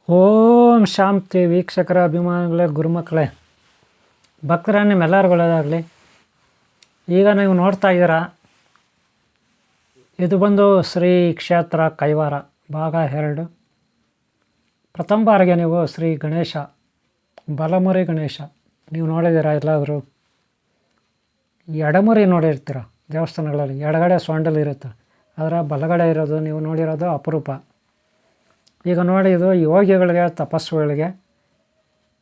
ಓಂ ಶಾಂತಿ ವೀಕ್ಷಕರ ಅಭಿಮಾನಿಗಳೇ, ಗುರುಮಕ್ಕಳೇ, ಭಕ್ತರ ನಿಮ್ಮೆಲ್ಲರಿಗೊಳ್ಳೇದಾಗಲಿ. ಈಗ ನೀವು ನೋಡ್ತಾ ಇದ್ದೀರಾ, ಇದು ಬಂದು ಶ್ರೀ ಕ್ಷೇತ್ರ ಕೈವಾರ ಭಾಗ 2. ಪ್ರಥಮ ಬಾರಿಗೆ ನೀವು ಶ್ರೀ ಗಣೇಶ, ಬಲಮುರಿ ಗಣೇಶ ನೀವು ನೋಡಿದ್ದೀರಾ. ಎಲ್ಲಾದರೂ ಎಡಮುರಿ ನೋಡಿರ್ತೀರ ದೇವಸ್ಥಾನಗಳಲ್ಲಿ, ಎಡಗಡೆ ಸೊಂಡಲ್ ಇರುತ್ತೆ, ಅದರ ಬಲಗಡೆ ಇರೋದು ನೀವು ನೋಡಿರೋದು ಅಪರೂಪ. ಈಗ ನೋಡಿ, ಇದು ಯೋಗಿಗಳಿಗೆ, ತಪಸ್ಸುಗಳಿಗೆ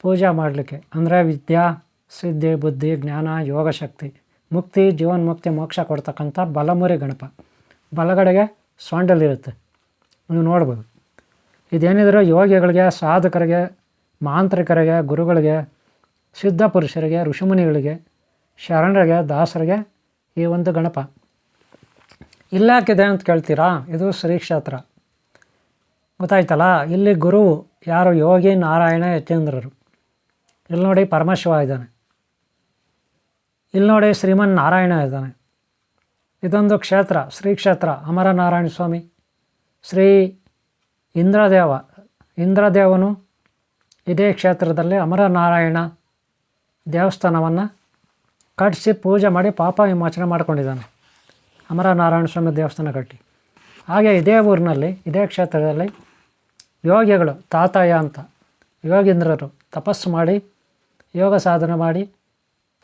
ಪೂಜೆ ಮಾಡಲಿಕ್ಕೆ, ಅಂದರೆ ವಿದ್ಯಾ ಸಿದ್ಧಿ, ಬುದ್ಧಿ, ಜ್ಞಾನ, ಯೋಗ ಶಕ್ತಿ, ಮುಕ್ತಿ, ಜೀವನ್ಮುಕ್ತಿ, ಮೋಕ್ಷ ಕೊಡ್ತಕ್ಕಂಥ ಬಲಮುರಿ ಗಣಪ. ಬಲಗಡೆಗೆ ಸೊಂಡಲಿರುತ್ತೆ, ನೀವು ನೋಡ್ಬೋದು. ಇದೇನಿದ್ರು ಯೋಗಿಗಳಿಗೆ, ಸಾಧಕರಿಗೆ, ಮಾಂತ್ರಿಕರಿಗೆ, ಗುರುಗಳಿಗೆ, ಸಿದ್ಧ ಪುರುಷರಿಗೆ, ಋಷಿಮುನಿಗಳಿಗೆ, ಶರಣರಿಗೆ, ದಾಸರಿಗೆ ಈ ಒಂದು ಗಣಪ ಇಲ್ಲಾಕಿದೆ ಅಂತ ಕೇಳ್ತೀರಾ. ಇದು ಶ್ರೀ ಕ್ಷೇತ್ರ, ಗೊತ್ತಾಯ್ತಲ್ಲ. ಇಲ್ಲಿ ಗುರು ಯಾರು? ಯೋಗಿ ನಾರಾಯಣ ಯತೀಂದ್ರರು. ಇಲ್ಲಿ ನೋಡಿ ಪರಮಶಿವ ಇದ್ದಾನೆ, ಇಲ್ಲಿ ನೋಡಿ ಶ್ರೀಮನ್ ನಾರಾಯಣ ಇದ್ದಾನೆ. ಇದೊಂದು ಕ್ಷೇತ್ರ, ಶ್ರೀ ಕ್ಷೇತ್ರ. ಅಮರನಾರಾಯಣ ಸ್ವಾಮಿ, ಶ್ರೀ ಇಂದ್ರದೇವನು ಇದೇ ಕ್ಷೇತ್ರದಲ್ಲಿ ಅಮರನಾರಾಯಣ ದೇವಸ್ಥಾನವನ್ನು ಕಟ್ಟಿಸಿ ಪೂಜೆ ಮಾಡಿ ಪಾಪ ವಿಮೋಚನೆ ಮಾಡ್ಕೊಂಡಿದ್ದಾನೆ. ಅಮರನಾರಾಯಣ ಸ್ವಾಮಿ ದೇವಸ್ಥಾನ ಕಟ್ಟಿ. ಹಾಗೆ ಇದೇ ಊರಿನಲ್ಲಿ, ಇದೇ ಕ್ಷೇತ್ರದಲ್ಲಿ ಯೋಗಿಗಳು, ತಾತಯ್ಯ ಅಂತ ಯೋಗೀಂದ್ರರು ತಪಸ್ಸು ಮಾಡಿ, ಯೋಗ ಸಾಧನೆ ಮಾಡಿ,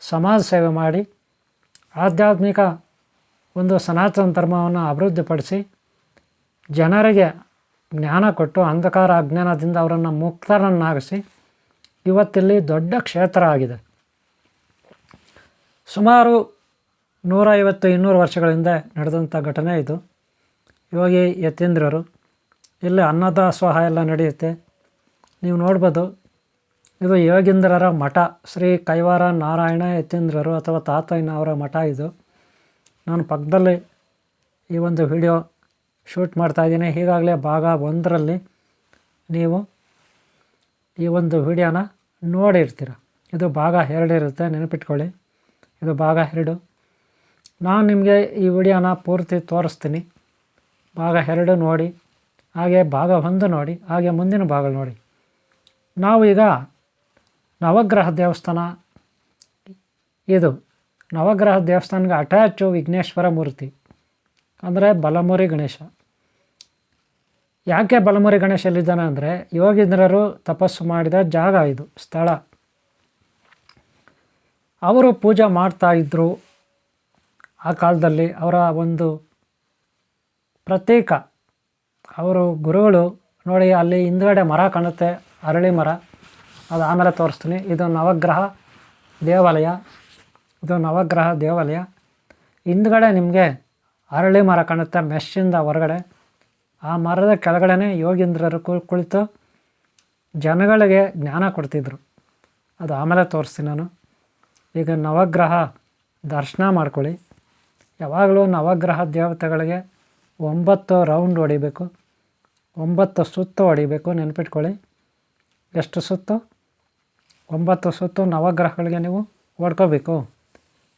ಸಮಾಜ ಸೇವೆ ಮಾಡಿ, ಆಧ್ಯಾತ್ಮಿಕ ಒಂದು ಸನಾತನ ಧರ್ಮವನ್ನು ಅಭಿವೃದ್ಧಿಪಡಿಸಿ ಜನರಿಗೆ ಜ್ಞಾನ ಕೊಟ್ಟು, ಅಂಧಕಾರ ಅಜ್ಞಾನದಿಂದ ಅವರನ್ನು ಮುಕ್ತರನ್ನಾಗಿಸಿ ಇವತ್ತಿಲ್ಲಿ ದೊಡ್ಡ ಕ್ಷೇತ್ರ ಆಗಿದೆ. ಸುಮಾರು 150-200 ವರ್ಷಗಳ ಹಿಂದೆ ನಡೆದಂಥ ಘಟನೆ ಇದು. ಯೋಗಿ ಯತೀಂದ್ರರು ಇಲ್ಲಿ ಅನ್ನದಾಸೋಹ ಎಲ್ಲ ನಡೆಯುತ್ತೆ, ನೀವು ನೋಡ್ಬೋದು. ಇದು ಯೋಗೀಂದ್ರರ ಮಠ, ಶ್ರೀ ಕೈವಾರ ನಾರಾಯಣ ಯತೀಂದ್ರರು ಅಥವಾ ತಾತಯ್ಯನವರ ಮಠ ಇದು. ನಾನು ಪಕ್ಕದಲ್ಲಿ ಈ ಒಂದು ವಿಡಿಯೋ ಶೂಟ್ ಮಾಡ್ತಾಯಿದ್ದೀನಿ. ಹೀಗಾಗಲೇ ಭಾಗ 1ರಲ್ಲಿ ನೀವು ಈ ಒಂದು ವಿಡಿಯೋನ ನೋಡಿರ್ತೀರ. ಇದು ಭಾಗ 2 ಇರುತ್ತೆ, ನೆನಪಿಟ್ಕೊಳ್ಳಿ. ಇದು ಭಾಗ 2. ನಾನು ನಿಮಗೆ ಈ ವಿಡಿಯೋನ ಪೂರ್ತಿ ತೋರಿಸ್ತೀನಿ. ಭಾಗ 2 ನೋಡಿ, ಹಾಗೆ ಭಾಗ 1 ನೋಡಿ, ಹಾಗೆ ಮುಂದಿನ ಭಾಗ ನೋಡಿ. ನಾವು ಈಗ ನವಗ್ರಹ ದೇವಸ್ಥಾನ, ಇದು ನವಗ್ರಹ ದೇವಸ್ಥಾನಕ್ಕೆ ಅಟ್ಯಾಚು ವಿಘ್ನೇಶ್ವರ ಮೂರ್ತಿ, ಅಂದರೆ ಬಲಮುರಿ ಗಣೇಶ. ಯಾಕೆ ಬಲಮುರಿ ಗಣೇಶ ಎಲ್ಲಿದ್ದಾನೆ ಅಂದರೆ, ಯೋಗೀಂದ್ರರು ತಪಸ್ಸು ಮಾಡಿದ ಜಾಗ ಇದು, ಸ್ಥಳ. ಅವರು ಪೂಜೆ ಮಾಡ್ತಾಯಿದ್ರು ಆ ಕಾಲದಲ್ಲಿ. ಅವರ ಒಂದು ಪ್ರತೀಕ, ಅವರು ಗುರುಗಳು. ನೋಡಿ, ಅಲ್ಲಿ ಹಿಂದ್ಗಡೆ ಮರ ಕಾಣುತ್ತೆ, ಅರಳಿ ಮರ, ಅದು ಆಮೇಲೆ ತೋರಿಸ್ತೀನಿ. ಇದು ನವಗ್ರಹ ದೇವಾಲಯ, ಇದು ನವಗ್ರಹ ದೇವಾಲಯ. ಹಿಂದ್ಗಡೆ ನಿಮಗೆ ಅರಳಿ ಮರ ಕಾಣುತ್ತೆ, ಮೆಶ್ಶಿಂದ ಹೊರಗಡೆ. ಆ ಮರದ ಕೆಳಗಡೆ ಯೋಗೀಂದ್ರರು ಕುಳಿತು ಜನಗಳಿಗೆ ಜ್ಞಾನ ಕೊಡ್ತಿದ್ರು. ಅದು ಆಮೇಲೆ ತೋರಿಸ್ತೀನಿ ನಾನು. ಈಗ ನವಗ್ರಹ ದರ್ಶನ ಮಾಡ್ಕೊಳ್ಳಿ. ಯಾವಾಗಲೂ ನವಗ್ರಹ ದೇವತೆಗಳಿಗೆ 9 ರೌಂಡ್ ಹೊಡಿಬೇಕು, 9 ಸುತ್ತು ಹೊಡಿಬೇಕು, ನೆನಪಿಟ್ಕೊಳ್ಳಿ. ಎಷ್ಟು ಸುತ್ತು? 9 ಸುತ್ತು ನವಗ್ರಹಗಳಿಗೆ ನೀವು ಹೊಡ್ಕೋಬೇಕು.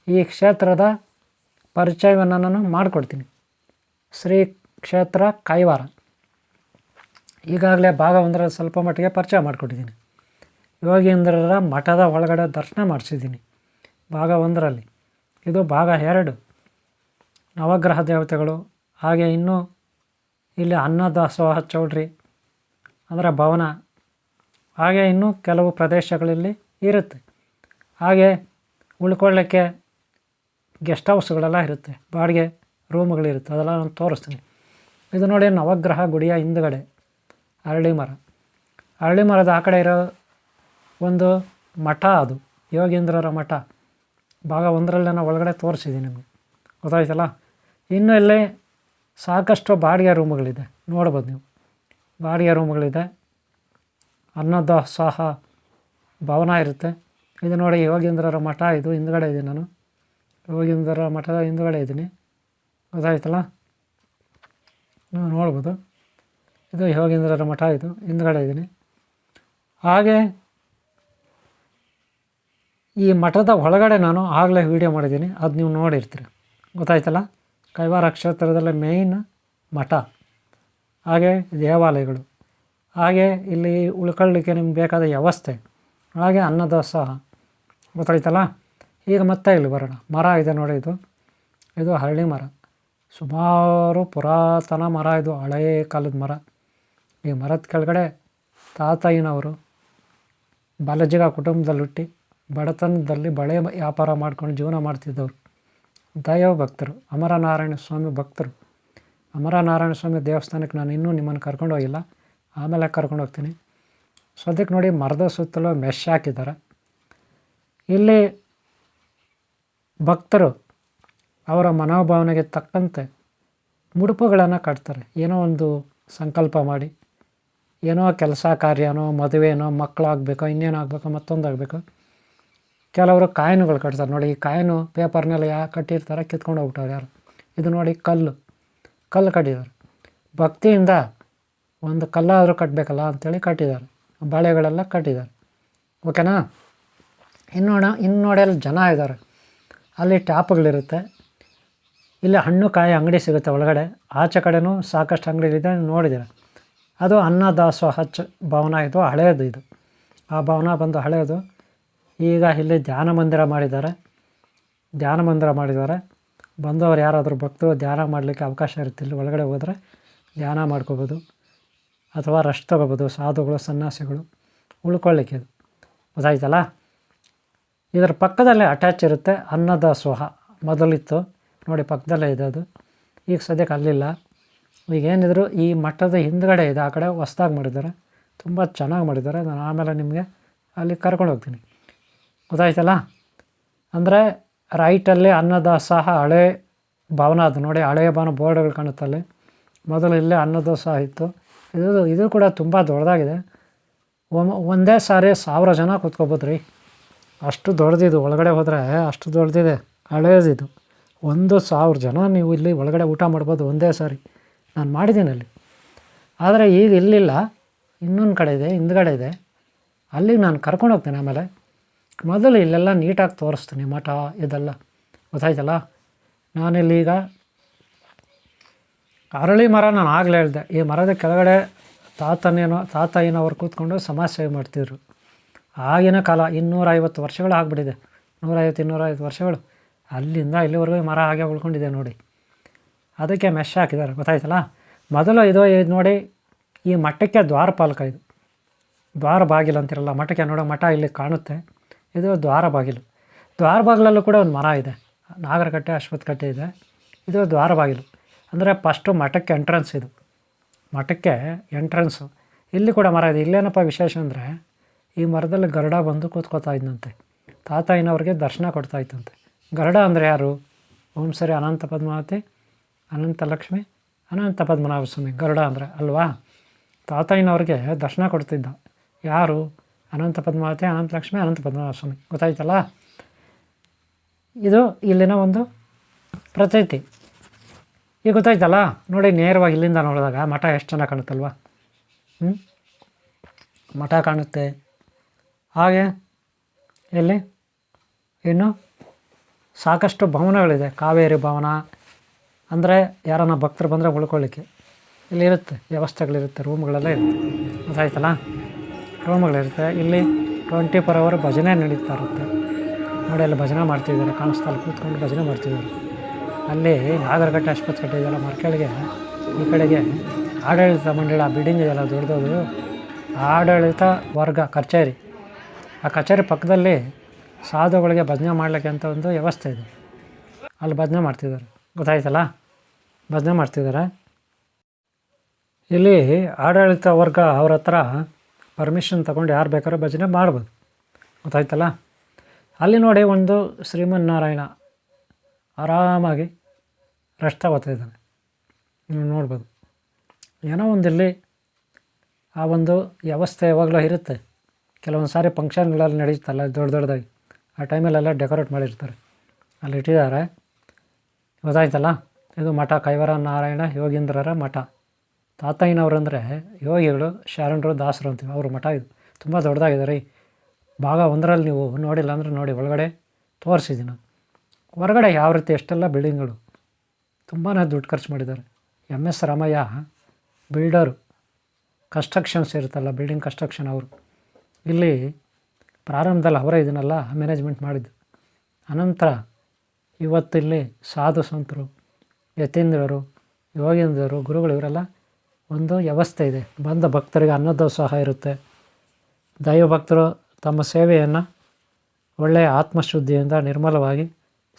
ಈ ಕ್ಷೇತ್ರದ ಪರಿಚಯವನ್ನು ನಾನು ಮಾಡಿಕೊಡ್ತೀನಿ. ಶ್ರೀ ಕ್ಷೇತ್ರ ಕೈವಾರ ಈಗಾಗಲೇ ಭಾಗ 1ರಲ್ಲಿ ಸ್ವಲ್ಪ ಮಟ್ಟಿಗೆ ಪರಿಚಯ ಮಾಡಿಕೊಟ್ಟಿದ್ದೀನಿ. ಯೋಗೀಂದ್ರರ ಮಠದ ಒಳಗಡೆ ದರ್ಶನ ಮಾಡಿಸಿದ್ದೀನಿ ಭಾಗ 1ರಲ್ಲಿ. ಇದು ಭಾಗ 2, ನವಗ್ರಹ ದೇವತೆಗಳು. ಹಾಗೆ ಇನ್ನೂ ಇಲ್ಲಿ ಅನ್ನದಾಸೋಹ ಚೌಲ್ಟ್ರಿ, ಅಂದರೆ ಭವನ, ಹಾಗೆ ಇನ್ನೂ ಕೆಲವು ಪ್ರದೇಶಗಳಲ್ಲಿ ಇರುತ್ತೆ. ಹಾಗೆ ಉಳ್ಕೊಳ್ಳೋಕ್ಕೆ ಗೆಸ್ಟ್ ಹೌಸ್ಗಳೆಲ್ಲ ಇರುತ್ತೆ, ಬಾಡಿಗೆ ರೂಮ್ಗಳಿರುತ್ತೆ, ಅದೆಲ್ಲ ನಾನು ತೋರಿಸ್ತೀನಿ. ಇದು ನೋಡಿ, ನವಗ್ರಹ ಗುಡಿಯ ಹಿಂದುಗಡೆ ಅರಳಿ ಮರ. ಅರಳಿ ಮರದ ಆ ಕಡೆ ಇರೋ ಒಂದು ಮಠ, ಅದು ಯೋಗೀಂದ್ರರ ಮಠ. ಭಾಗ 1ರಲ್ಲಿ ನಾನು ಒಳಗಡೆ ತೋರಿಸಿದ್ದೀನಿ ನಿಮಗೆ, ಗೊತ್ತಾಯ್ತಲ್ಲ. ಇನ್ನು ಇಲ್ಲಿ ಸಾಕಷ್ಟು ಬಾಡಿಗೆ ರೂಮ್ಗಳಿದೆ, ನೋಡ್ಬೋದು ನೀವು. ಬಾಡಿಗೆ ರೂಮ್ಗಳಿದೆ, ಅನ್ನದಾಸೋಹ ಭವನ ಇರುತ್ತೆ. ಇದು ನೋಡಿ ಯೋಗೀಂದ್ರರ ಮಠ, ಇದು ಹಿಂದ್ಗಡೆ ಇದ್ದೀನಿ ನಾನು, ಯೋಗೀಂದ್ರರ ಮಠದ ಹಿಂದ್ಗಡೆ ಇದ್ದೀನಿ, ಗೊತ್ತಾಯ್ತಲ್ಲ. ನೀವು ನೋಡ್ಬೋದು, ಇದು ಯೋಗೀಂದ್ರರ ಮಠ, ಇದು ಹಿಂದ್ಗಡೆ ಇದ್ದೀನಿ. ಹಾಗೆ ಈ ಮಠದ ಒಳಗಡೆ ನಾನು ಆಗಲೇ ವೀಡಿಯೋ ಮಾಡಿದ್ದೀನಿ, ಅದು ನೀವು ನೋಡಿರ್ತೀರ, ಗೊತ್ತಾಯ್ತಲ್ಲ. ಕೈವಾರ ಕ್ಷೇತ್ರದಲ್ಲಿ ಮೇಯ್ನ್ ಮಠ, ಹಾಗೆ ದೇವಾಲಯಗಳು, ಹಾಗೆ ಇಲ್ಲಿ ಉಳ್ಕೊಳ್ಳಿಕ್ಕೆ ನಿಮ್ಗೆ ಬೇಕಾದ ವ್ಯವಸ್ಥೆ, ಹಾಗೆ ಅನ್ನದಾಸೋಹ. ಗೊತ್ತಾಯ್ತಲ್ಲ. ಈಗ ಮತ್ತೆ ಇಲ್ಲಿ ಬರೋಣ. ಮರ ಇದೆ ನೋಡಿ, ಇದು ಹಳ್ಳಿ ಮರ. ಸುಮಾರು ಪುರಾತನ ಮರ ಇದು, ಹಳೆಯ ಕಾಲದ ಮರ. ಈ ಮರದ ಕೆಳಗಡೆ ತಾತಯ್ಯನವರು ಬಾಲಜಿಗ ಕುಟುಂಬದಲ್ಲಿ ಹುಟ್ಟಿ ಬಡತನದಲ್ಲಿ ಬಳೆ ವ್ಯಾಪಾರ ಮಾಡ್ಕೊಂಡು ಜೀವನ ಮಾಡ್ತಿದ್ದವರು. ದೈವ ಭಕ್ತರು, ಅಮರನಾರಾಯಣ ಸ್ವಾಮಿ ಭಕ್ತರು. ಅಮರನಾರಾಯಣ ಸ್ವಾಮಿ ದೇವಸ್ಥಾನಕ್ಕೆ ನಾನು ಇನ್ನೂ ನಿಮ್ಮನ್ನು ಕರ್ಕೊಂಡು ಹೋಗಿಲ್ಲ, ಆಮೇಲೆ ಕರ್ಕೊಂಡು ಹೋಗ್ತೀನಿ. ಸದ್ಯಕ್ಕೆ ನೋಡಿ, ಮರದ ಸುತ್ತಲೂ ಮೆಶ್ ಹಾಕಿದ್ದಾರೆ. ಇಲ್ಲಿ ಭಕ್ತರು ಅವರ ಮನೋಭಾವನೆಗೆ ತಕ್ಕಂತೆ ಮುಡುಪುಗಳನ್ನು ಕಟ್ತಾರೆ. ಏನೋ ಒಂದು ಸಂಕಲ್ಪ ಮಾಡಿ, ಏನೋ ಕೆಲಸ ಕಾರ್ಯನೋ, ಮದುವೆನೋ, ಮಕ್ಕಳಾಗಬೇಕೋ, ಇನ್ನೇನಾಗಬೇಕೋ, ಮತ್ತೊಂದು ಆಗಬೇಕು. ಕೆಲವರು ಕಾಯಿನುಗಳು ಕಟ್ತಾರೆ ನೋಡಿ. ಈ ಕಾಯಿನು ಪೇಪರ್ನೆಲ್ಲ ಕಟ್ಟಿರ್ತಾರೆ, ಕಿತ್ಕೊಂಡು ಹೋಗ್ಬಿಟ್ಟವ್ರು ಯಾರು. ಇದು ನೋಡಿ, ಕಲ್ಲು ಕಟ್ಟಿದ್ದಾರೆ. ಭಕ್ತಿಯಿಂದ ಒಂದು ಕಲ್ಲಾದರೂ ಕಟ್ಟಬೇಕಲ್ಲ ಅಂಥೇಳಿ ಕಟ್ಟಿದ್ದಾರೆ. ಬಾಳೆಗಳೆಲ್ಲ ಕಟ್ಟಿದ್ದಾರೆ. ಓಕೆನಾ. ಇನ್ನು ನೋಡಿ ಅಲ್ಲಿ ಜನ ಇದ್ದಾರೆ. ಅಲ್ಲಿ ಟ್ಯಾಪ್ಗಳಿರುತ್ತೆ. ಇಲ್ಲಿ ಹಣ್ಣು ಕಾಯಿ ಅಂಗಡಿ ಸಿಗುತ್ತೆ ಒಳಗಡೆ. ಆಚೆ ಕಡೆನೂ ಸಾಕಷ್ಟು ಅಂಗಡಿಗಳಿದೆ, ನೋಡಿದ್ದೀರ. ಅದು ಅನ್ನದಾಸೋಹ ಭವನ. ಇದು ಹಳೆಯದು. ಇದು ಆ ಭವನ ಬಂದು ಹಳೆಯದು. ಈಗ ಇಲ್ಲಿ ಧ್ಯಾನ ಮಂದಿರ ಮಾಡಿದ್ದಾರೆ. ಬಂದವರು ಯಾರಾದರೂ ಭಕ್ತರು ಧ್ಯಾನ ಮಾಡಲಿಕ್ಕೆ ಅವಕಾಶ ಇರುತ್ತೆ. ಇಲ್ಲಿ ಒಳಗಡೆ ಹೋದರೆ ಧ್ಯಾನ ಮಾಡ್ಕೋಬೋದು, ಅಥವಾ ರೆಸ್ಟ್ ತೊಗೋಬೋದು. ಸಾಧುಗಳು, ಸನ್ಯಾಸಿಗಳು ಉಳ್ಕೊಳ್ಳಿಕ್ಕೆ ಇದು. ಗೊತ್ತಾಯ್ತಲ್ಲ. ಇದರ ಪಕ್ಕದಲ್ಲೇ ಅಟ್ಯಾಚ್ ಇರುತ್ತೆ ಅನ್ನದಾಸೋಹ. ಮೊದಲಿತ್ತು ನೋಡಿ, ಪಕ್ಕದಲ್ಲೇ ಇದೆ ಅದು. ಈಗ ಸದ್ಯಕ್ಕೆ ಅಲ್ಲಿಲ್ಲ. ಈಗ ಏನಿದ್ರು ಈ ಮಠದ ಹಿಂದ್ಗಡೆ ಇದೆ, ಆ ಕಡೆ ಹೊಸ್ದಾಗಿ ಮಾಡಿದ್ದಾರೆ. ತುಂಬ ಚೆನ್ನಾಗಿ ಮಾಡಿದ್ದಾರೆ. ನಾನು ಆಮೇಲೆ ನಿಮಗೆ ಅಲ್ಲಿ ಕರ್ಕೊಂಡು ಹೋಗ್ತೀನಿ. ಗೊತ್ತಾಯ್ತಲ್ಲ. ಅಂದರೆ ರೈಟಲ್ಲಿ ಅನ್ನದಾಸೋಹ ಹಳೆ ಭವನ. ಅದು ನೋಡಿ, ಹಳೆಯ ಭವನ ಬೋರ್ಡ್ಗಳು ಕಾಣುತ್ತಲ್ಲಿ. ಮೊದಲು ಇಲ್ಲೇ ಅನ್ನದಾಸೋಹ ಇತ್ತು. ಇದು ಕೂಡ ತುಂಬ ದೊಡ್ಡದಾಗಿದೆ. ಒಂದೇ ಸಾರಿ 1000 ಜನ ಕೂತ್ಕೋಬೋದು ರೀ, ಅಷ್ಟು ದೊಡ್ಡದಿದು. ಒಳಗಡೆ ಹೋದರೆ ಅಷ್ಟು ದೊಡ್ಡದಿದೆ, ಹಳೇದಿದು. 1000 ಜನ ನೀವು ಇಲ್ಲಿ ಒಳಗಡೆ ಊಟ ಮಾಡ್ಬೋದು ಒಂದೇ ಸಾರಿ. ನಾನು ಮಾಡಿದ್ದೀನಿ ಅಲ್ಲಿ. ಆದರೆ ಈಗ ಇಲ್ಲಿಲ್ಲ, ಇನ್ನೊಂದು ಕಡೆ ಇದೆ, ಹಿಂದ್ಗಡೆ ಇದೆ. ಅಲ್ಲಿಗೆ ನಾನು ಕರ್ಕೊಂಡು ಹೋಗ್ತೀನಿ ಆಮೇಲೆ. ಮೊದಲು ಇಲ್ಲೆಲ್ಲ ನೀಟಾಗಿ ತೋರಿಸ್ತೀನಿ ಮಠ ಇದೆಲ್ಲ. ಗೊತ್ತಾಯ್ತಲ್ಲ. ನಾನಿಲ್ಲೀಗ ಅರಳಿ ಮರ ನಾನು ಆಗಲೇ ಹೇಳಿದೆ. ಈ ಮರದ ಕೆಳಗಡೆ ತಾತಯ್ಯನವರು ಕೂತ್ಕೊಂಡು ಸಮಾಜ ಸೇವೆ ಮಾಡ್ತಿದ್ರು. ಆಗಿನ ಕಾಲ 250 ವರ್ಷಗಳು ಆಗಿಬಿಟ್ಟಿದೆ. 150-250 ವರ್ಷಗಳು. ಅಲ್ಲಿಂದ ಇಲ್ಲಿವರೆಗೂ ಮರ ಹಾಗೆ ಉಳ್ಕೊಂಡಿದೆ ನೋಡಿ. ಅದಕ್ಕೆ ಮೆಶ್ ಹಾಕಿದ್ದಾರೆ. ಗೊತ್ತಾಯ್ತಲ್ಲ. ಮೊದಲು ಇದು ನೋಡಿ, ಈ ಮಠಕ್ಕೆ ದ್ವಾರಪಾಲಕ. ಇದು ದ್ವಾರ ಬಾಗಿಲು ಅಂತಿರಲ್ಲ ಮಠಕ್ಕೆ. ನೋಡೋ ಮಠ ಇಲ್ಲಿ ಕಾಣುತ್ತೆ. ಇದು ದ್ವಾರ ಬಾಗಿಲು. ದ್ವಾರ ಬಾಗಿಲಲ್ಲೂ ಕೂಡ ಒಂದು ಮರ ಇದೆ, ನಾಗರಕಟ್ಟೆ, ಅಶ್ವತ್ಥಕಟ್ಟೆ ಇದೆ. ಇದು ದ್ವಾರ ಬಾಗಿಲು ಅಂದರೆ ಫಸ್ಟು ಮಠಕ್ಕೆ ಎಂಟ್ರೆನ್ಸ್. ಇದು ಮಠಕ್ಕೆ ಎಂಟ್ರೆನ್ಸು. ಇಲ್ಲಿ ಕೂಡ ಮರ ಇದೆ. ಇಲ್ಲೇನಪ್ಪ ವಿಶೇಷ ಅಂದರೆ, ಈ ಮರದಲ್ಲಿ ಗರುಡ ಬಂದು ಕೂತ್ಕೋತಾ ಇದ್ದಂತೆ. ತಾತಯ್ಯನವ್ರಿಗೆ ದರ್ಶನ ಕೊಡ್ತಾ ಇತ್ತಂತೆ. ಗರುಡ ಅಂದರೆ ಯಾರು? ಓಂ ಸರಿ ಅನಂತ ಪದ್ಮಾವತಿ, ಅನಂತ ಲಕ್ಷ್ಮಿ, ಅನಂತ ಪದ್ಮನಾಭ ಸ್ವಾಮಿ. ಗರುಡ ಅಂದರೆ ಅಲ್ವಾ? ತಾತಯ್ಯನವ್ರಿಗೆ ದರ್ಶನ ಕೊಡ್ತಿದ್ದ ಯಾರು? ಅನಂತ ಪದ್ಮಾವತಿ, ಅನಂತ ಲಕ್ಷ್ಮಿ, ಅನಂತ ಪದ್ಮನಾಭ ಸ್ವಾಮಿ. ಗೊತ್ತಾಯ್ತಲ್ಲ. ಇದು ಇಲ್ಲಿನ ಒಂದು ಪ್ರತೀತಿ. ಈಗ ಗೊತ್ತಾಯ್ತಲ್ಲ. ನೋಡಿ, ನೇರವಾಗಿ ಇಲ್ಲಿಂದ ನೋಡಿದಾಗ ಮಠ ಎಷ್ಟು ಚೆನ್ನಾಗಿ ಕಾಣುತ್ತಲ್ವ. ಮಠ ಕಾಣುತ್ತೆ. ಹಾಗೆ ಇಲ್ಲಿ ಇನ್ನು ಸಾಕಷ್ಟು ಭವನಗಳಿದೆ. ಕಾವೇರಿ ಭವನ ಅಂದರೆ ಯಾರನ್ನ ಭಕ್ತರು ಬಂದರೆ ಉಳ್ಕೊಳ್ಳಿಕ್ಕೆ ಇಲ್ಲಿರುತ್ತೆ, ವ್ಯವಸ್ಥೆಗಳಿರುತ್ತೆ, ರೂಮ್ಗಳೆಲ್ಲ ಇರುತ್ತೆ. ಗೊತ್ತಾಯ್ತಲ್ಲ. ರೂಮ್ಗಳಿರುತ್ತೆ. ಇಲ್ಲಿ 24 hour ಭಜನೆ ನಡೀತಾ ಇರುತ್ತೆ ನೋಡಿ. ಅಲ್ಲಿ ಭಜನೆ ಮಾಡ್ತಿದ್ದಾರೆ, ಕಾಣಿಸ್ತಾ ಅಲ್ಲಿ ಕೂತ್ಕೊಂಡು ಭಜನೆ ಮಾಡ್ತಿದ್ದಾರೆ. ಅಲ್ಲಿ ನಾಗರಕಟ್ಟೆ, ಅಶ್ವತ್ಥಕಟ್ಟೆ ಇದೆಲ್ಲ ಮರಕೆಳಗೆ. ಈ ಕಡೆಗೆ ಆಡಳಿತ ಮಂಡಳಿ ಬಿಲ್ಡಿಂಗ್ ಇದೆಯಲ್ಲ ದೊಡ್ಡದು, ಆಡಳಿತ ವರ್ಗ ಕಚೇರಿ. ಆ ಕಚೇರಿ ಪಕ್ಕದಲ್ಲಿ ಸಾಧುಗಳಿಗೆ ಭಜನೆ ಮಾಡಲಿಕ್ಕೆ ಅಂತ ಒಂದು ವ್ಯವಸ್ಥೆ ಇದೆ. ಅಲ್ಲಿ ಭಜನೆ ಮಾಡ್ತಿದ್ದಾರೆ. ಗೊತ್ತಾಯ್ತಲ್ಲ. ಭಜನೆ ಮಾಡ್ತಿದ್ದಾರೆ. ಇಲ್ಲಿ ಆಡಳಿತ ವರ್ಗ ಅವ್ರ ಹತ್ರ ಪರ್ಮಿಷನ್ ತಗೊಂಡು ಯಾರು ಬೇಕಾದ್ರೂ ಭಜನೆ ಮಾಡ್ಬೋದು. ಗೊತ್ತಾಯ್ತಲ್ಲ. ಅಲ್ಲಿ ನೋಡಿ, ಒಂದು ಶ್ರೀಮನ್ನಾರಾಯಣ ಆರಾಮಾಗಿ ರೆಸ್ಟ್ ತಗೋತಾಯಿದ್ದಾನೆ. ನೀವು ನೋಡ್ಬೋದು. ಏನೋ ಒಂದು ಇಲ್ಲಿ ಆ ಒಂದು ವ್ಯವಸ್ಥೆ ಯಾವಾಗಲೂ ಇರುತ್ತೆ. ಕೆಲವೊಂದು ಸಾರಿ ಫಂಕ್ಷನ್ಗಳಲ್ಲಿ ನಡೆಯುತ್ತಲ್ಲ ದೊಡ್ಡದಾಗಿ, ಆ ಟೈಮಲ್ಲೆಲ್ಲ ಡೆಕೋರೇಟ್ ಮಾಡಿರ್ತಾರೆ, ಅಲ್ಲಿ ಇಟ್ಟಿದ್ದಾರೆ. ಗೊತ್ತಾಯ್ತಲ್ಲ. ಇದು ಮಠ ಕೈವರ ನಾರಾಯಣ ಯೋಗೀಂದ್ರರ ಮಠ. ತಾತಯ್ಯನವರಂದರೆ ಯೋಗಿಗಳು, ಶರಣರು, ದಾಸರು ಅಂತೀವಿ. ಅವ್ರ ಮಠ ಇದು ತುಂಬ ದೊಡ್ಡದಾಗಿದೆ ರೀ. ಭಾಗ 1ರಲ್ಲಿ ನೀವು ನೋಡಿಲ್ಲ ಅಂದರೆ ನೋಡಿ, ಒಳಗಡೆ ತೋರಿಸಿದ್ದೀನಿ. ಹೊರಗಡೆ ಯಾವ ರೀತಿ ಎಷ್ಟೆಲ್ಲ ಬಿಲ್ಡಿಂಗ್ಗಳು, ತುಂಬಾ ದುಡ್ಡು ಖರ್ಚು ಮಾಡಿದ್ದಾರೆ. MS ರಾಮಯ್ಯ ಬಿಲ್ಡರು, ಕನ್ಸ್ಟ್ರಕ್ಷನ್ಸ್ ಇರುತ್ತಲ್ಲ, ಬಿಲ್ಡಿಂಗ್ ಕನ್ಸ್ಟ್ರಕ್ಷನ್ ಅವರು ಇಲ್ಲಿ ಪ್ರಾರಂಭದಲ್ಲಿ ಅವರೇ ಇದನ್ನೆಲ್ಲ ಮ್ಯಾನೇಜ್ಮೆಂಟ್ ಮಾಡಿದ್ದು. ಅನಂತರ ಇವತ್ತಿಲ್ಲಿ ಸಾಧು ಸಂತರು, ಯತೀಂದ್ರರು, ಯೋಗೇಂದ್ರರು, ಗುರುಗಳು ಇವರೆಲ್ಲ ಒಂದು ವ್ಯವಸ್ಥೆ ಇದೆ. ಬಂದ ಭಕ್ತರಿಗೆ ಅನ್ನದಾಸೋಹ ಇರುತ್ತೆ. ದೈವ ಭಕ್ತರು ತಮ್ಮ ಸೇವೆಯನ್ನು ಒಳ್ಳೆಯ ಆತ್ಮಶುದ್ಧಿಯಿಂದ ನಿರ್ಮಲವಾಗಿ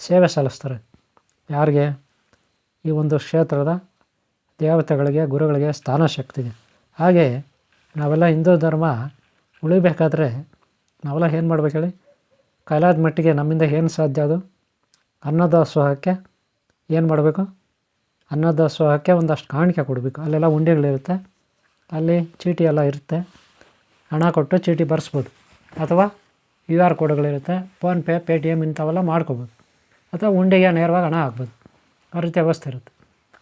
ಸೇವೆ ಸಲ್ಲಿಸ್ತಾರೆ. ಯಾರಿಗೆ? ಈ ಒಂದು ಕ್ಷೇತ್ರದ ದೇವತೆಗಳಿಗೆ, ಗುರುಗಳಿಗೆ ಸ್ಥಾನ ಶಕ್ತಿಗೆ. ಹಾಗೆ ನಾವೆಲ್ಲ ಹಿಂದೂ ಧರ್ಮ ಉಳಿಬೇಕಾದ್ರೆ ನಾವೆಲ್ಲ ಏನು ಮಾಡ್ಬೇಕು ಹೇಳಿ? ಕೈಲಾದ ಮಟ್ಟಿಗೆ ನಮ್ಮಿಂದ ಏನು ಸಾಧ್ಯ ಅದು ಅನ್ನದಾಸೋಹಕ್ಕೆ ಏನು ಮಾಡಬೇಕು? ಅನ್ನದಾಸೋಹಕ್ಕೆ ಒಂದಷ್ಟು ಕಾಣಿಕೆ ಕೊಡಬೇಕು. ಅಲ್ಲೆಲ್ಲ ಉಂಡೆಗಳಿರುತ್ತೆ, ಅಲ್ಲಿ ಚೀಟಿ ಎಲ್ಲ ಇರುತ್ತೆ, ಹಣ ಕೊಟ್ಟು ಚೀಟಿ ಬರೆಸ್ಬೋದು. ಅಥವಾ QR ಕೋಡ್ಗಳಿರುತ್ತೆ, ಫೋನ್ಪೇ, ಪೇಟಿಎಮ್ ಇಂಥವೆಲ್ಲ ಮಾಡ್ಕೋಬೋದು. ಅಥವಾ ಉಂಡೆಗೆ ನೇರವಾಗಿ ಹಣ ಹಾಕ್ಬೋದು. ಆ ರೀತಿ ವ್ಯವಸ್ಥೆ ಇರುತ್ತೆ.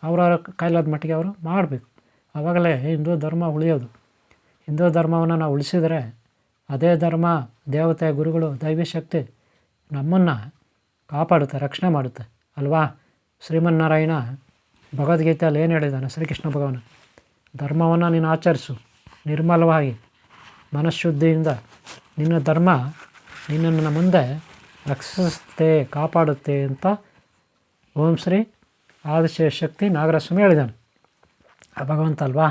ಅವರವರ ಕೈಲಾದ ಮಟ್ಟಿಗೆ ಅವರು ಮಾಡಬೇಕು. ಆವಾಗಲೇ ಹಿಂದೂ ಧರ್ಮ ಉಳಿಯೋದು. ಹಿಂದೂ ಧರ್ಮವನ್ನು ನಾವು ಉಳಿಸಿದರೆ ಅದೇ ಧರ್ಮ, ದೇವತೆ, ಗುರುಗಳು, ದೈವಿ ಶಕ್ತಿ ನಮ್ಮನ್ನು ಕಾಪಾಡುತ್ತೆ, ರಕ್ಷಣೆ ಮಾಡುತ್ತೆ ಅಲ್ವಾ? ಶ್ರೀಮನ್ನಾರಾಯಣ ಭಗವದ್ಗೀತೆಯಲ್ಲಿ ಏನು ಹೇಳಿದ್ದಾನೆ? ಶ್ರೀಕೃಷ್ಣ ಭಗವಾನ್, ಧರ್ಮವನ್ನು ನೀನು ಆಚರಿಸು ನಿರ್ಮಲವಾಗಿ, ಮನಃಶುದ್ಧಿಯಿಂದ. ನಿನ್ನ ಧರ್ಮ ನಿನ್ನನ್ನು ಮುಂದೆ ರಕ್ಷಿಸುತ್ತೆ, ಕಾಪಾಡುತ್ತೆ ಅಂತ ಓಂ ಶ್ರೀ ಆದಿಶಕ್ತಿ ನಾಗರಸ್ವಾಮಿ ಹೇಳಿದ್ದಾನೆ. ಆ ಭಗವಂತ ಅಲ್ವಾ?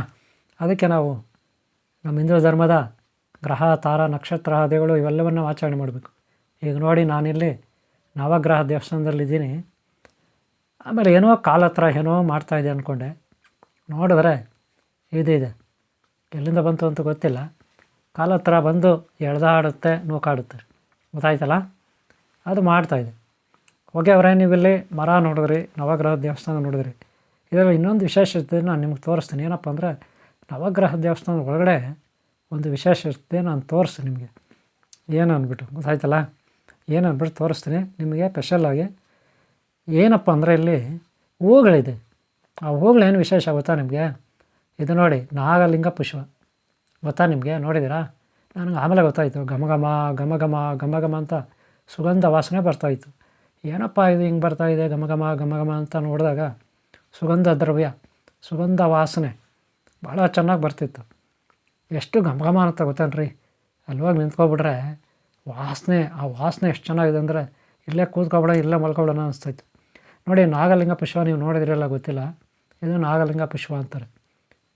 ಅದಕ್ಕೆ ನಾವು ನಮ್ಮ ಹಿಂದೂ ಧರ್ಮದ ಗ್ರಹ, ತಾರ, ನಕ್ಷತ್ರ ಆದಿಗಳು ಇವೆಲ್ಲವನ್ನು ಆಚರಣೆ ಮಾಡಬೇಕು. ಈಗ ನೋಡಿ, ನಾನಿಲ್ಲಿ ನವಗ್ರಹ ದೇವಸ್ಥಾನದಲ್ಲಿದ್ದೀನಿ. ಆಮೇಲೆ ಏನೋ ಕಾಲ ಹತ್ರ ಏನೋ ಮಾಡ್ತಾಯಿದೆ ಅಂದ್ಕೊಂಡೆ. ನೋಡಿದ್ರೆ ಇದೆ ಎಲ್ಲಿಂದ ಬಂತು ಅಂತ ಗೊತ್ತಿಲ್ಲ. ಕಾಲ ಹತ್ರ ಬಂದು ಎಳೆದಾಡುತ್ತೆ, ನೂಕಾಡುತ್ತೆ. ಗೊತ್ತಾಯ್ತಲ್ಲ? ಅದು ಮಾಡ್ತಾಯಿದೆ. ಓಕೆ ಅವರೇ, ನೀವಿಲ್ಲಿ ಮರ ನೋಡಿದ್ರಿ, ನವಗ್ರಹ ದೇವಸ್ಥಾನ ನೋಡಿದ್ರಿ. ಇದರಲ್ಲಿ ಇನ್ನೊಂದು ವಿಶೇಷತೆ ನಾನು ನಿಮ್ಗೆ ತೋರಿಸ್ತೀನಿ. ಏನಪ್ಪ ಅಂದರೆ, ನವಗ್ರಹ ದೇವಸ್ಥಾನದ ಒಳಗಡೆ ಒಂದು ವಿಶೇಷತೆ ನಾನು ತೋರಿಸ್ತೀನಿ ನಿಮಗೆ. ಏನು ಅಂದ್ಬಿಟ್ಟು ಗೊತ್ತಾಯ್ತಲ್ಲ? ಏನು ಅಂದ್ಬಿಟ್ಟು ತೋರಿಸ್ತೀನಿ ನಿಮಗೆ ಸ್ಪೆಷಲ್ಲಾಗಿ. ಏನಪ್ಪ ಅಂದರೆ ಇಲ್ಲಿ ಹೂಗಳಿದೆ. ಆ ಹೂಗಳೇನು ವಿಶೇಷ ಗೊತ್ತಾ ನಿಮಗೆ? ಇದು ನೋಡಿ, ನಾಗಲಿಂಗ ಪುಷ್ಪ ಗೊತ್ತಾ ನಿಮಗೆ? ನೋಡಿದ್ದೀರಾ? ನನಗೆ ಆಮೇಲೆ ಗೊತ್ತಾಯಿತು. ಘಮ ಘಮ ಘಮ ಘಮ ಘಮ ಘಮ ಅಂತ ಸುಗಂಧ ವಾಸನೆ ಬರ್ತಾಯಿತ್ತು. ಏನಪ್ಪ ಇದು ಹಿಂಗೆ ಬರ್ತಾಯಿದೆ ಘಮ ಘಮ ಘಮ ಘಮ ಅಂತ ನೋಡಿದಾಗ ಸುಗಂಧ ದ್ರವ್ಯ, ಸುಗಂಧ ವಾಸನೆ ಭಾಳ ಚೆನ್ನಾಗಿ ಬರ್ತಿತ್ತು. ಎಷ್ಟು ಘಮ ಘಮ ಅಂತ ಗೊತ್ತೇನ್ರಿ? ಅಲ್ವಾಗ ನಿಂತ್ಕೊಬಿಟ್ರೆ ವಾಸನೆ, ಆ ವಾಸನೆ ಎಷ್ಟು ಚೆನ್ನಾಗಿದೆ ಅಂದರೆ ಇಲ್ಲೇ ಕೂತ್ಕೊಬಿಡೋ, ಇಲ್ಲೇ ಮಲ್ಕೊಬಿಡೋಣ ಅನಿಸ್ತಾಯಿತ್ತು. ನೋಡಿ, ನಾಗಲಿಂಗ ಪುಷ್ಪ ನೀವು ನೋಡಿದ್ರೆಲ್ಲ ಗೊತ್ತಿಲ್ಲ. ಇದು ನಾಗಲಿಂಗ ಪುಷ್ಪ ಅಂತಾರೆ.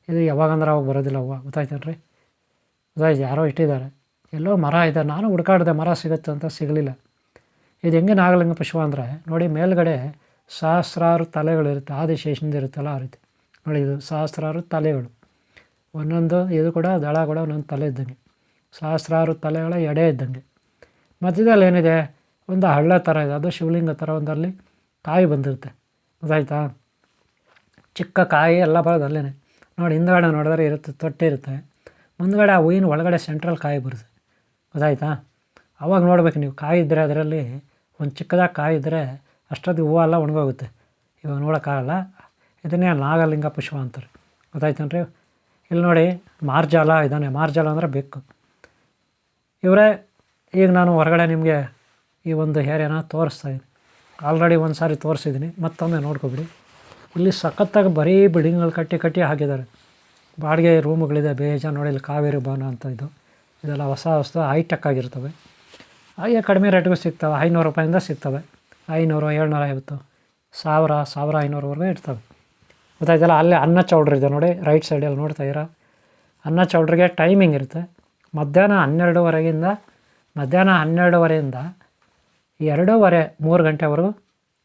ಇದು ಯಾವಾಗಂದ್ರೆ ಅವಾಗ ಬರೋದಿಲ್ಲ ಹೂವು. ಗೊತ್ತಾಯ್ತೇನ್ರಿ? ಗೊತ್ತಾಯ್ತು, ಯಾರೋ ಇಟ್ಟಿದ್ದಾರೆ. ಎಲ್ಲೋ ಮರ ಇದೆ, ನಾನು ಹುಡ್ಕಾಡಿದೆ ಮರ ಸಿಗುತ್ತೆ ಅಂತ, ಸಿಗಲಿಲ್ಲ. ಇದು ಹೆಂಗೆ ನಾಗಲಿಂಗ ಪುಷ್ಪ ಅಂದರೆ ನೋಡಿ, ಮೇಲ್ಗಡೆ ಸಹಸ್ರಾರು ತಲೆಗಳಿರುತ್ತೆ, ಆದಿಶೇಷನಿಂದ ಇರುತ್ತಲ್ಲ ಆ ರೀತಿ. ನೋಡಿ, ಇದು ಸಹಸ್ರಾರು ತಲೆಗಳು, ಒಂದೊಂದು ಇದು ಕೂಡ ದಳ ಕೂಡ ಒಂದೊಂದು ತಲೆ ಇದ್ದಂಗೆ, ಸಹಸ್ರಾರು ತಲೆಗಳ ಎಡೆ ಇದ್ದಂಗೆ. ಮಧ್ಯದಲ್ಲಿ ಏನಿದೆ? ಒಂದು ಹಳ್ಳ ಥರ ಇದೆ, ಅದು ಶಿವಲಿಂಗ ಥರ. ಒಂದಲ್ಲಿ ಕಾಯಿ ಬಂದಿರುತ್ತೆ. ಗೊತ್ತಾಯ್ತಾ? ಚಿಕ್ಕ ಕಾಯಿ ಎಲ್ಲ ಬರೋದು ಅಲ್ಲೇ. ನೋಡಿ, ಹಿಂದುಗಡೆ ನೋಡಿದ್ರೆ ಇರುತ್ತೆ, ತೊಟ್ಟಿರುತ್ತೆ. ಮುಂದುಗಡೆ ಆ ಹೂವಿನ ಒಳಗಡೆ ಸೆಂಟ್ರಲ್ ಕಾಯಿ ಬರುತ್ತೆ. ಗೊತ್ತಾಯ್ತಾ? ಅವಾಗ ನೋಡ್ಬೇಕು ನೀವು. ಕಾಯಿ ಇದ್ದರೆ ಅದರಲ್ಲಿ ಒಂದು ಚಿಕ್ಕದಾಗಿ ಕಾಯಿ ಇದ್ದರೆ ಅಷ್ಟೊತ್ತಿಗೆ ಹೂವು ಎಲ್ಲ ಒಣಗೋಗುತ್ತೆ. ಇವಾಗ ನೋಡೋಕ್ಕಾಗಲ್ಲ. ಇದನ್ನೇ ನಾಗಲಿಂಗ ಪುಷ್ಪ ಅಂತಾರೆ. ಗೊತ್ತಾಯ್ತೇನ್ರಿ? ಇಲ್ಲಿ ನೋಡಿ, ಮಾರ್ಜಾಲ ಇದ್ದಾನೆ. ಮಾರ್ಜಾಲ ಅಂದರೆ ಬೆಕ್ಕು. ಇವರೇ ಈಗ ನಾನು ಹೊರಗಡೆ ನಿಮಗೆ ಈ ಒಂದು ಏರಿಯಾನ ತೋರಿಸ್ತಾಯಿದ್ದೀನಿ. ಆಲ್ರೆಡಿ ಒಂದು ಸಾರಿ ತೋರಿಸಿದ್ದೀನಿ, ಮತ್ತೊಮ್ಮೆ ನೋಡ್ಕೊಬಿಡಿ. ಇಲ್ಲಿ ಸಖತ್ತಾಗಿ ಬರೀ ಬಿಲ್ಡಿಂಗ್ಗಳು ಕಟ್ಟಿ ಹಾಕಿದ್ದಾರೆ. ಬಾಡಿಗೆ ರೂಮುಗಳಿದೆ ಬೇಜಾನು. ನೋಡಿ, ಇಲ್ಲಿ ಕಾವೇರಿ ಭವನ ಅಂತ ಇದೆಲ್ಲ ಹೊಸ ಹೈಟೆಕ್ ಆಗಿರ್ತವೆ. ಹಾಗೆ ಕಡಿಮೆ ರೇಟ್ಗೂ ಸಿಗ್ತವೆ. 500 ರೂಪಾಯಿಂದ ಸಿಗ್ತವೆ. 500, 750, 1000, 1500ವರೆಗೂ ಇರ್ತವೆ. ಗೊತ್ತಾಯ್ತಲ್ಲ? ಅಲ್ಲೇ ಅನ್ನ ಚೌಲ್ಟ್ರಿ ಇದೆ ನೋಡಿ, ರೈಟ್ ಸೈಡಲ್ಲಿ ನೋಡ್ತಾಯಿದ್ದೀರಾ? ಅನ್ನ ಚೌಲ್ಟ್ರಿಗೆ ಟೈಮಿಂಗ್ ಇರುತ್ತೆ. ಮಧ್ಯಾಹ್ನ 12:30ಯಿಂದ 2:30, 3 ಗಂಟೆವರೆಗೂ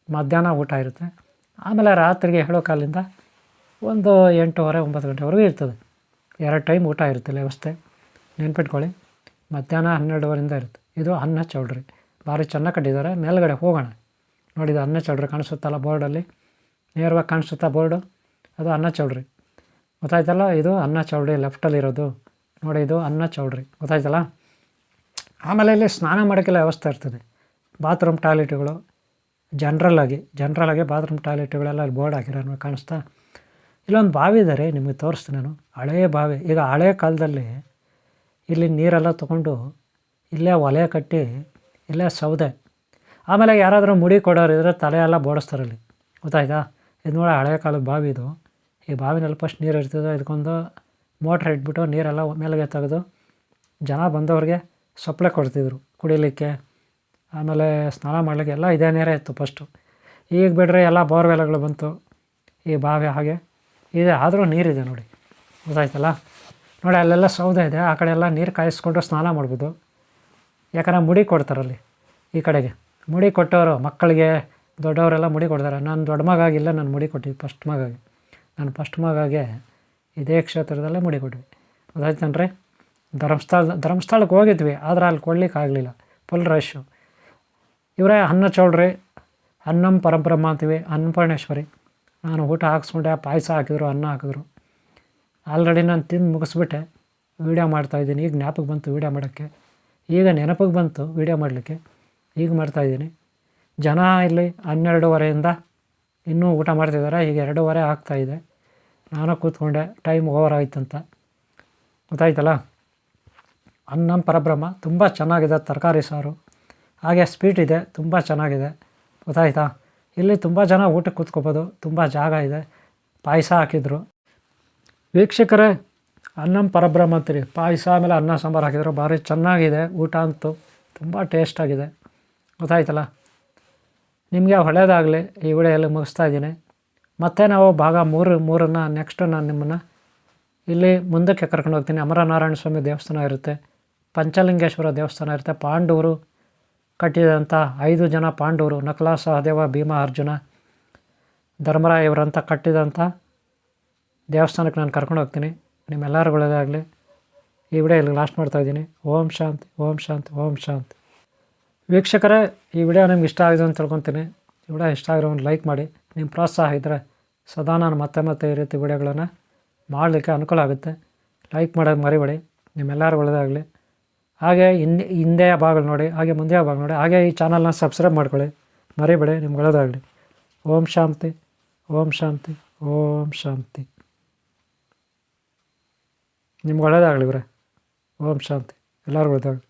ಮಧ್ಯಾಹ್ನ ಊಟ ಇರುತ್ತೆ. ಆಮೇಲೆ ರಾತ್ರಿಗೆ 7 ಕಾಲಿಂದ ಒಂದು 8:30, 9 ಗಂಟೆವರೆಗೂ ಇರ್ತದೆ. 2 ಟೈಮ್ ಊಟ ಇರುತ್ತೆ ವ್ಯವಸ್ಥೆ. ನೆನ್ಪಿಟ್ಕೊಳ್ಳಿ, ಮಧ್ಯಾಹ್ನ 12:30ರಿಂದ ಇರುತ್ತೆ. ಇದು ಅನ್ನ ಚೌಲ್ಟ್ರಿ, ಭಾರಿ ಚೆನ್ನಾಗಿ ಕಟ್ಟಿದ್ದಾರೆ. ಮೇಲ್ಗಡೆ ಹೋಗೋಣ. ನೋಡಿ, ಇದು ಅನ್ನ ಚೌಲ್ಟ್ರಿ ಕಾಣಿಸುತ್ತಲ್ಲ ಬೋರ್ಡಲ್ಲಿ, ನೇರವಾಗಿ ಕಾಣಿಸುತ್ತಾ ಬೋರ್ಡು? ಅದು ಅನ್ನ ಚೌಲ್ಟ್ರಿ. ಗೊತ್ತಾಯ್ತಲ್ಲ? ಇದು ಅನ್ನ ಚೌಲ್ಟ್ರಿ ಲೆಫ್ಟಲ್ಲಿರೋದು ನೋಡಿ, ಇದು ಅನ್ನ ಚೌಲ್ಟ್ರಿ. ಗೊತ್ತಾಯ್ತಲ್ಲ? ಆಮೇಲೆ ಇಲ್ಲಿ ಸ್ನಾನ ಮಾಡೋಕ್ಕೆಲ್ಲ ವ್ಯವಸ್ಥೆ ಇರ್ತದೆ. ಬಾತ್ರೂಮ್ ಟಾಯ್ಲೆಟ್ಗಳು ಜನ್ರಲಾಗಿ ಬಾತ್ರೂಮ್ ಟಾಯ್ಲೆಟ್ಗಳೆಲ್ಲ ಅಲ್ಲಿ ಬೋರ್ಡ್ ಹಾಕಿರೋ ಕಾಣಿಸ್ತಾ? ಇಲ್ಲೊಂದು ಬಾವಿ ಇದೆ ರೀ, ನಿಮಗೆ ತೋರಿಸ್ತೀನಿ ನಾನು. ಹಳೆಯ ಬಾವಿ. ಈಗ ಹಳೆ ಕಾಲದಲ್ಲಿ ಇಲ್ಲಿ ನೀರೆಲ್ಲ ತೊಗೊಂಡು ಇಲ್ಲೇ ಒಲೆ ಕಟ್ಟಿ, ಇಲ್ಲೇ ಸೌದೆ. ಆಮೇಲೆ ಯಾರಾದರೂ ಮುಡಿ ಕೊಡೋರು ಇದ್ದರೆ ತಲೆ ಎಲ್ಲ ಬೋಡಿಸ್ತಾರಲ್ಲಿ. ಗೊತ್ತಾಯ್ತಾ? ಇದು ನೋಡಿ, ಹಳೆ ಕಾಲದ ಬಾವಿ ಇದು. ಈ ಬಾವಿನಲ್ಲಿ ಫಸ್ಟ್ ನೀರು ಇರ್ತದೆ. ಇದಕ್ಕೊಂದು ಮೋಟ್ರ್ ಇಟ್ಬಿಟ್ಟು ನೀರೆಲ್ಲ ಮೇಲೆಗೆ ತೆಗೆದು ಜನ ಬಂದವ್ರಿಗೆ ಸಪ್ಲೈ ಕೊಡ್ತಿದ್ರು ಕುಡಿಲಿಕ್ಕೆ, ಆಮೇಲೆ ಸ್ನಾನ ಮಾಡಲಿಕ್ಕೆ ಎಲ್ಲ ಇದೇ ನೀರೇ ಇತ್ತು ಫಸ್ಟು. ಈಗ ಬಿಡ್ರೆ ಎಲ್ಲ ಬೋರ್ವೆಲ್ಗಳು ಬಂತು, ಈ ಬಾವಿ ಹಾಗೆ ಇದೆ, ಆದರೂ ನೀರಿದೆ ನೋಡಿ, ಗೊತ್ತಾಯ್ತಲ್ಲ. ನೋಡಿ ಅಲ್ಲೆಲ್ಲ ಸೌದೆ ಇದೆ, ಆ ಕಡೆ ಎಲ್ಲ ನೀರು ಕಾಯಿಸ್ಕೊಂಡು ಸ್ನಾನ ಮಾಡ್ಬೋದು. ಯಾಕಂದರೆ ಮುಡಿ ಕೊಡ್ತಾರಲ್ಲಿ ಈ ಕಡೆಗೆ, ಮುಡಿ ಕೊಟ್ಟವರು ಮಕ್ಕಳಿಗೆ ದೊಡ್ಡವರೆಲ್ಲ ಮುಡಿ ಕೊಡ್ತಾರೆ. ನಾನು ದೊಡ್ಡ ಮಗಾಗಿಲ್ಲ, ನಾನು ಮುಡಿ ಕೊಟ್ಟಿದ್ದು ಫಸ್ಟ್ ಮಗಾಗಿ. ನಾನು ಫಸ್ಟ್ ಮಗಾಗೆ ಇದೇ ಕ್ಷೇತ್ರದಲ್ಲೇ ಮುಡಿ ಕೊಟ್ವಿ, ಗೊತ್ತಾಯ್ತನ್ರಿ. ಧರ್ಮಸ್ಥಳಕ್ಕೆ ಹೋಗಿದ್ವಿ, ಆದರೆ ಅಲ್ಲಿ ಕೊಡ್ಲಿಕ್ಕೆ ಆಗಲಿಲ್ಲ, ಫುಲ್ ರಶ್ಶು. ಇವರೇ ಅನ್ನ ಚೌಳ್ರಿ, ಅನ್ನಂ ಪರಬ್ರಹ್ಮ ಅಂತೀವಿ, ಅನ್ನಪೂರ್ಣೇಶ್ವರಿ. ನಾನು ಊಟ ಹಾಕ್ಸ್ಕೊಂಡೆ, ಪಾಯಸ ಹಾಕಿದ್ರು, ಅನ್ನ ಹಾಕಿದ್ರು. ಆಲ್ರೆಡಿ ನಾನು ತಿಂದು ಮುಗಿಸ್ಬಿಟ್ಟೆ, ವೀಡಿಯೋ ಮಾಡ್ತಾಯಿದ್ದೀನಿ. ಈಗ ಜ್ಞಾಪಕ ಬಂತು ವೀಡಿಯೋ ಮಾಡೋಕ್ಕೆ, ಈಗ ನೆನಪಿಗೆ ಬಂತು ವೀಡಿಯೋ ಮಾಡಲಿಕ್ಕೆ, ಈಗ ಮಾಡ್ತಾಯಿದ್ದೀನಿ. ಜನ ಇಲ್ಲಿ 12:30ಇಂದ ಇನ್ನೂ ಊಟ ಮಾಡ್ತಿದ್ದಾರೆ. ಈಗ 2:15 ಆಗ್ತಾಯಿದೆ. ನಾನು ಕೂತ್ಕೊಂಡೆ, ಟೈಮ್ ಓವರ್ ಆಯ್ತಂತ, ಗೊತ್ತಾಯ್ತಲ್ಲ. ಅನ್ನಂ ಪರಬ್ರಹ್ಮ ತುಂಬ ಚೆನ್ನಾಗಿದೆ, ತರಕಾರಿ ಸಾರು, ಹಾಗೆ ಸ್ವೀಟ್ ಇದೆ, ತುಂಬ ಚೆನ್ನಾಗಿದೆ, ಗೊತ್ತಾಯ್ತಾ. ಇಲ್ಲಿ ತುಂಬ ಜನ ಊಟಕ್ಕೆ ಕೂತ್ಕೋಬೋದು, ತುಂಬ ಜಾಗ ಇದೆ. ಪಾಯಸ ಹಾಕಿದ್ರು ವೀಕ್ಷಕರೇ, ಅನ್ನಂ ಪರಬ್ರಹ್ಮ ಅಂತೀರಿ, ಪಾಯಸ ಆಮೇಲೆ ಅನ್ನ ಸಾಂಬಾರು ಹಾಕಿದ್ರು, ಭಾರಿ ಚೆನ್ನಾಗಿದೆ ಊಟ ಅಂತೂ, ತುಂಬ ಟೇಸ್ಟಾಗಿದೆ, ಗೊತ್ತಾಯ್ತಲ್ಲ. ನಿಮಗೆ ಒಳ್ಳೆಯದಾಗಲಿ. ಈ ವಿಡಿಯೋಲ್ಲಿ ಮುಗಿಸ್ತಾ ಇದ್ದೀನಿ. ಮತ್ತೆ ನಾವು ಭಾಗ 3 ನೆಕ್ಸ್ಟ್ ನಾನು ನಿಮ್ಮನ್ನು ಇಲ್ಲಿ ಮುಂದಕ್ಕೆ ಕರ್ಕೊಂಡು ಹೋಗ್ತೀನಿ. ಅಮರನಾರಾಯಣ ಸ್ವಾಮಿ ದೇವಸ್ಥಾನ ಇರುತ್ತೆ, ಪಂಚಲಿಂಗೇಶ್ವರ ದೇವಸ್ಥಾನ ಇರುತ್ತೆ, ಪಾಂಡವರು ಕಟ್ಟಿದಂಥ 5 ಜನ ಪಾಂಡವರು, ನಕಲ, ಸಹದೇವ, ಭೀಮ, ಅರ್ಜುನ, ಧರ್ಮರಾಯ ಇವರಂತ ಕಟ್ಟಿದಂಥ ದೇವಸ್ಥಾನಕ್ಕೆ ನಾನು ಕರ್ಕೊಂಡು ಹೋಗ್ತೀನಿ. ನಿಮ್ಮೆಲ್ಲರಿಗೂ ಒಳ್ಳೆಯದಾಗಲಿ. ಈ ವಿಡಿಯೋ ಇಲ್ಲಿ ಲಾಸ್ಟ್ ಮಾಡ್ತಾಯಿದ್ದೀನಿ. ಓಂ ಶಾಂತಿ, ಓಂ ಶಾಂತಿ, ಓಂ ಶಾಂತಿ. ವೀಕ್ಷಕರೇ, ಈ ವಿಡಿಯೋ ನಿಮ್ಗೆ ಇಷ್ಟ ಆಗಿದೆ ಅಂತ ತಿಳ್ಕೊತೀನಿ. ಈ ವಿಡಿಯೋ ಇಷ್ಟ ಆಗಿರೋ ಒಂದು ಲೈಕ್ ಮಾಡಿ. ನಿಮ್ಮ ಪ್ರೋತ್ಸಾಹ ಇದ್ದರೆ ಸದಾ ನಾನು ಮತ್ತೆ ಈ ರೀತಿ ವಿಡಿಯೋಗಳನ್ನು ಮಾಡಲಿಕ್ಕೆ ಅನುಕೂಲ ಆಗುತ್ತೆ. ಲೈಕ್ ಮಾಡೋದು ಮರಿಬೇಡಿ. ನಿಮ್ಮೆಲ್ಲರಿಗೂ ಒಳ್ಳೆಯದಾಗಲಿ. ಹಾಗೆ ಹಿಂದೆಯ ಭಾಗ ನೋಡಿ, ಹಾಗೆ ಮುಂದೆಯ ಭಾಗ ನೋಡಿ, ಹಾಗೆ ಈ ಚಾನಲ್ನ ಸಬ್ಸ್ಕ್ರೈಬ್ ಮಾಡ್ಕೊಳ್ಳಿ, ಮರಿಬೇಡಿ. ನಿಮ್ಗೆ ಒಳ್ಳೆಯದಾಗಲಿ. ಓಂ ಶಾಂತಿ, ಓಂ ಶಾಂತಿ, ಓಂ ಶಾಂತಿ. ನಿಮ್ಗೆ ಒಳ್ಳೆಯದಾಗಲಿ ಇವರೇ. ಓಂ ಶಾಂತಿ. ಎಲ್ಲರಿಗೂ ಒಳ್ಳೆಯದಾಗಲಿ.